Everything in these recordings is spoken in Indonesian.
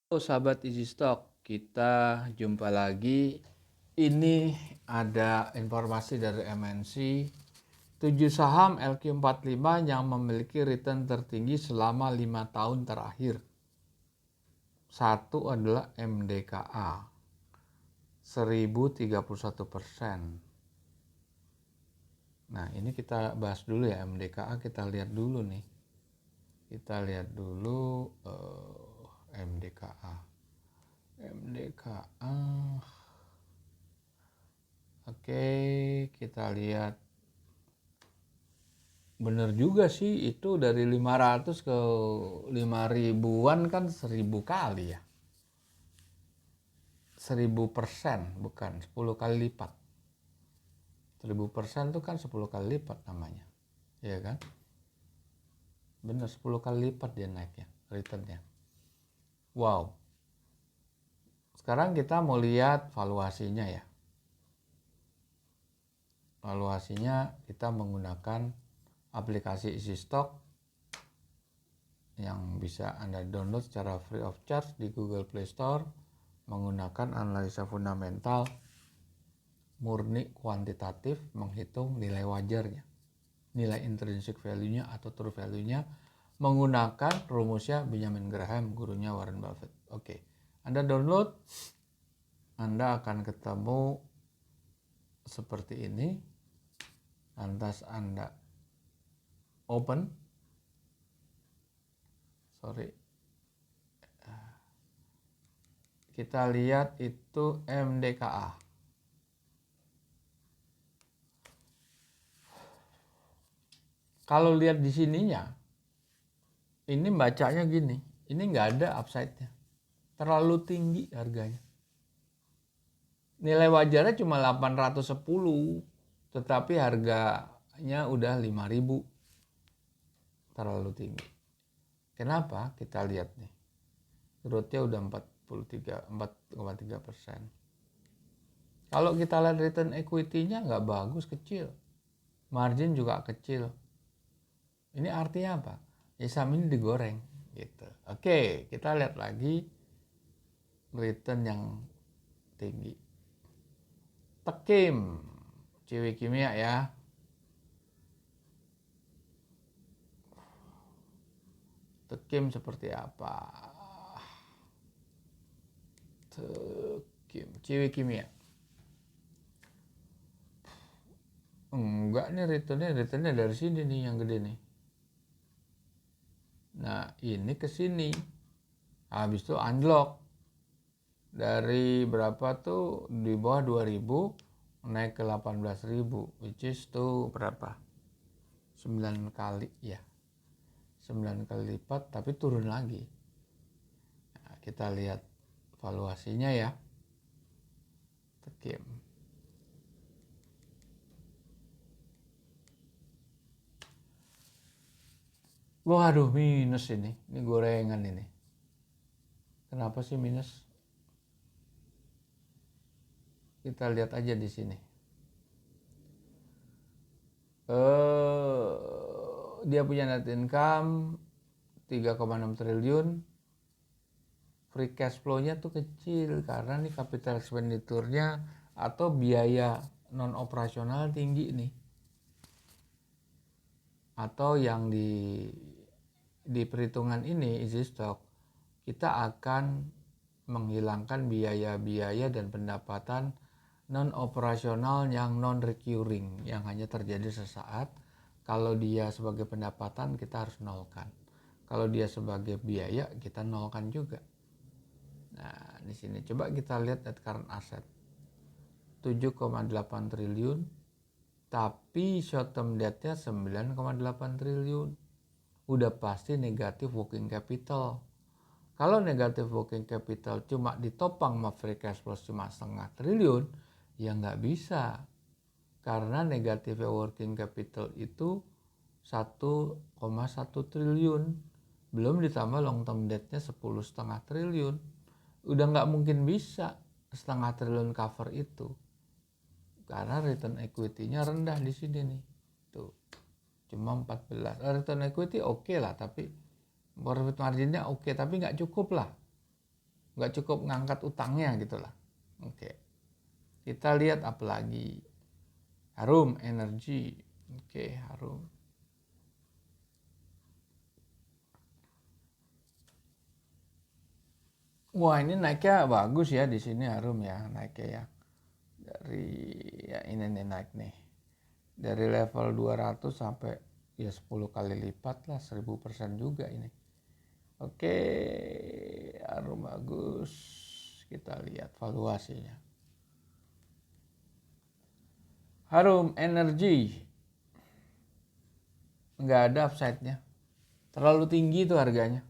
Halo sahabat Easy Stock, kita jumpa lagi. Ini ada informasi dari MNC, 7 saham LQ45 yang memiliki return tertinggi selama 5 tahun terakhir. Satu adalah MDKA, 1031%. Nah, ini kita bahas dulu ya MDKA, kita lihat dulu nih. Kita lihat dulu MDKA. MDKA. Oke, kita lihat. Bener juga sih, itu dari 500 ke 5.000-an kan 1.000 kali ya. 1.000%, bukan 10 kali lipat. 1.000% itu kan 10 kali lipat namanya. Iya kan? Bener, 10 kali lipat dia naiknya, returnnya. Wow. Sekarang kita mau lihat valuasinya ya. Valuasinya kita menggunakan aplikasi Easy Stock yang bisa Anda download secara free of charge di Google Play Store, menggunakan analisa fundamental murni kuantitatif, menghitung nilai wajarnya, nilai intrinsic value-nya atau true value-nya, menggunakan rumusnya Benjamin Graham, gurunya Warren Buffett. Oke, Anda download, Anda akan ketemu seperti ini. Lantas Anda open, kita lihat itu MDKA. Kalau lihat di sininya, ini bacanya gini, ini nggak ada upside-nya, terlalu tinggi harganya. Nilai wajarnya cuma 810, tetapi harganya udah 5.000, terlalu tinggi. Kenapa? Kita lihat nih, growth-nya udah 4,3%. Kalau kita lihat return equity-nya nggak bagus, kecil. Margin juga kecil. Ini artinya apa? Ya saham ini digoreng gitu. Oke, kita lihat lagi return yang tinggi. Tekim, Ciwi Kimia ya. Tekim seperti apa? Tekim, Ciwi Kimia. Enggak nih returnnya dari sini nih yang gede nih. Nah ini ke sini, habis itu unlock dari berapa tuh, di bawah 2.000 naik ke 18.000, which is tuh berapa? 9 kali ya, 9 kali lipat, tapi turun lagi. Nah, kita lihat valuasinya ya, Tekim. Waduh, minus ini gorengan ini. Kenapa sih minus? Kita lihat aja di sini. Dia punya net income 3,6 triliun. Free cash flow-nya tuh kecil karena nih capital expenditure-nya atau biaya non operasional tinggi nih. Atau yang di perhitungan ini Easy Stock, kita akan menghilangkan biaya-biaya dan pendapatan non operasional yang non recurring, yang hanya terjadi sesaat. Kalau dia sebagai pendapatan kita harus nolkan, kalau dia sebagai biaya kita nolkan juga. Nah di sini coba kita lihat net current asset 7,8 triliun, tapi short term debt-nya 9,8 triliun. Udah pasti negatif working capital. Kalau negatif working capital cuma ditopang sama free cash flow cuma 0,5 triliun, ya nggak bisa. Karena negatif working capital itu 1,1 triliun. Belum ditambah long term debt-nya 10,5 triliun. Udah nggak mungkin bisa 0,5 triliun cover itu. Karena return equity-nya rendah di sini nih. Tuh. Cuma 14. Return equity oke lah, tapi profit marginnya oke, tapi nggak cukup lah. nggak cukup ngangkat utangnya gitu lah. Oke, kita lihat apa lagi. Harum Energy. Oke, Harum. Wah, ini naiknya bagus ya di sini Harum ya, naiknya ya. Dari ya ini nih naik nih. Dari level 200 sampai ya 10 kali lipat lah, 1000% juga ini. Oke, Harum bagus. Kita lihat valuasinya. Harum Energy nggak ada upside-nya. Terlalu tinggi itu harganya.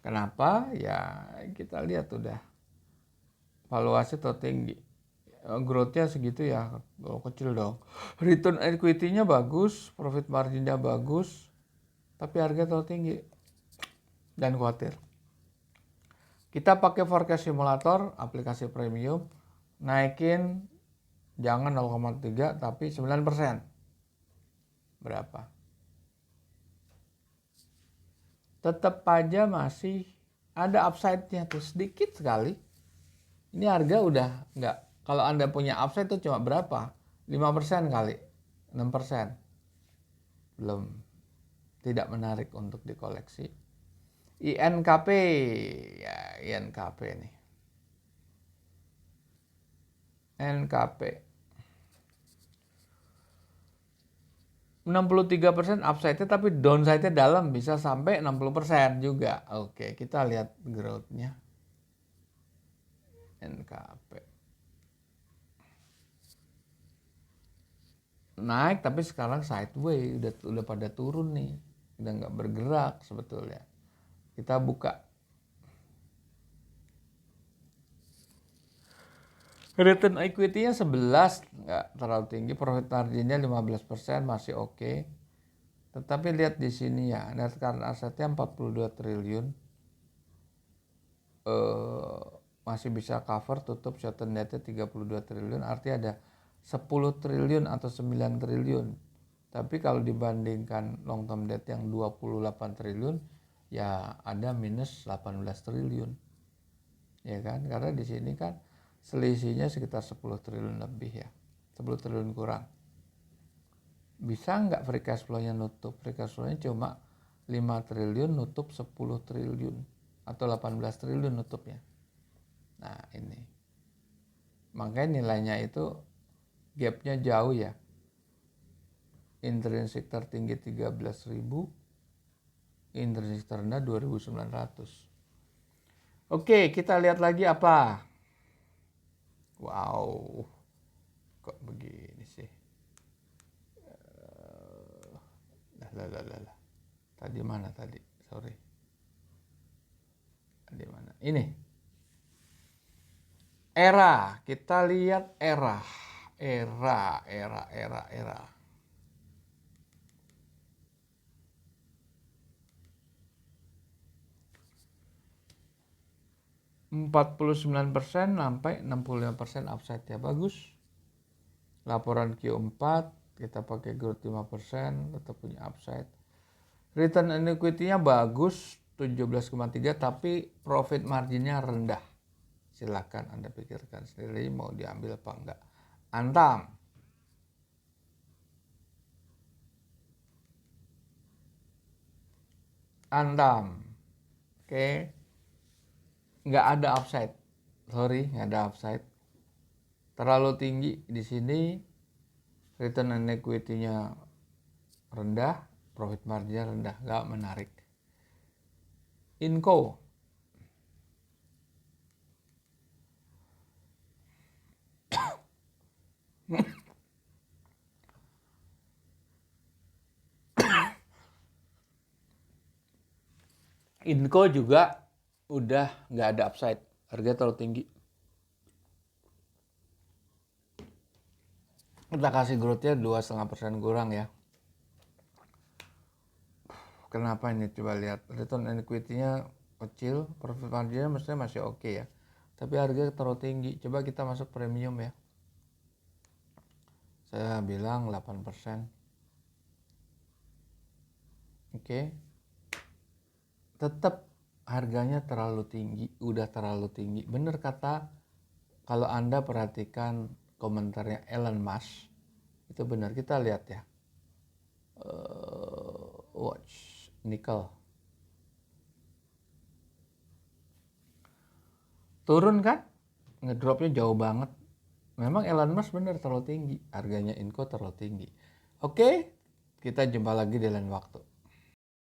Kenapa? Ya kita lihat udah. Valuasi tertinggi. Growth-nya segitu ya, kecil dong. Return equity-nya bagus, profit margin-nya bagus, tapi harga terlalu tinggi. Dan khawatir. Kita pakai forecast simulator, aplikasi premium, naikin jangan 0,3 tapi 9%. Berapa? Tetap aja masih ada upside-nya tuh sedikit sekali. Ini harga udah nggak, kalau Anda punya upside itu cuma berapa? 5% kali, 6%. Belum, tidak menarik untuk dikoleksi. INKP, ya INKP nih. NKP 63% upside-nya tapi downside-nya dalam bisa sampai 60% juga. Oke, kita lihat growth-nya. NKP naik tapi sekarang sideways, udah pada turun nih, udah nggak bergerak sebetulnya. Kita buka return equity-nya 11, nggak terlalu tinggi, profit margin-nya 15% masih oke. Tetapi lihat di sini ya, net current asset-nya 42 triliun. Masih bisa cover tutup short term debt-nya 32 triliun, artinya ada 10 triliun atau 9 triliun. Tapi kalau dibandingkan long term debt yang 28 triliun, ya ada minus 18 triliun. Ya kan? Karena di sini kan selisihnya sekitar 10 triliun lebih ya. 10 triliun kurang. Bisa nggak free cash flow-nya nutup? Free cash flow-nya cuma 5 triliun nutup 10 triliun atau 18 triliun nutupnya. Nah ini, makanya nilainya itu gapnya jauh ya. Intrinsik tertinggi 13.000, intrinsik terendah 2.900. Oke, kita lihat lagi apa. Wow, kok begini sih? Lah. Tadi mana tadi? Sorry. Tadi mana? Ini. Era, kita lihat era. 49% sampai 65% upside ya, bagus. Laporan Q4 kita pakai growth 5%, tetap punya upside. Return on equity-nya bagus 17,3 tapi profit marginnya rendah. Silakan Anda pikirkan sendiri mau diambil apa enggak. Antam. Oke. Nggak ada upside. Sorry, nggak ada upside. Terlalu tinggi di sini. Return on equity-nya rendah, profit margin rendah, nggak menarik. Inco. Inco juga udah nggak ada upside, harga terlalu tinggi. Kita kasih growth-nya 2,5% kurang ya. Kenapa ini? Coba lihat return on equity-nya kecil, profit margin-nya mestinya masih oke ya. Tapi harga terlalu tinggi. Coba kita masuk premium ya. Saya bilang 8%. Oke. Tetap harganya terlalu tinggi, udah terlalu tinggi. Bener kata, kalau Anda perhatikan komentarnya Elon Musk, itu benar. Kita lihat ya, watch nikel turun kan, ngedropnya jauh banget. Memang Elon Musk bener terlalu tinggi, harganya Inco terlalu tinggi. Oke, kita jumpa lagi di lain waktu.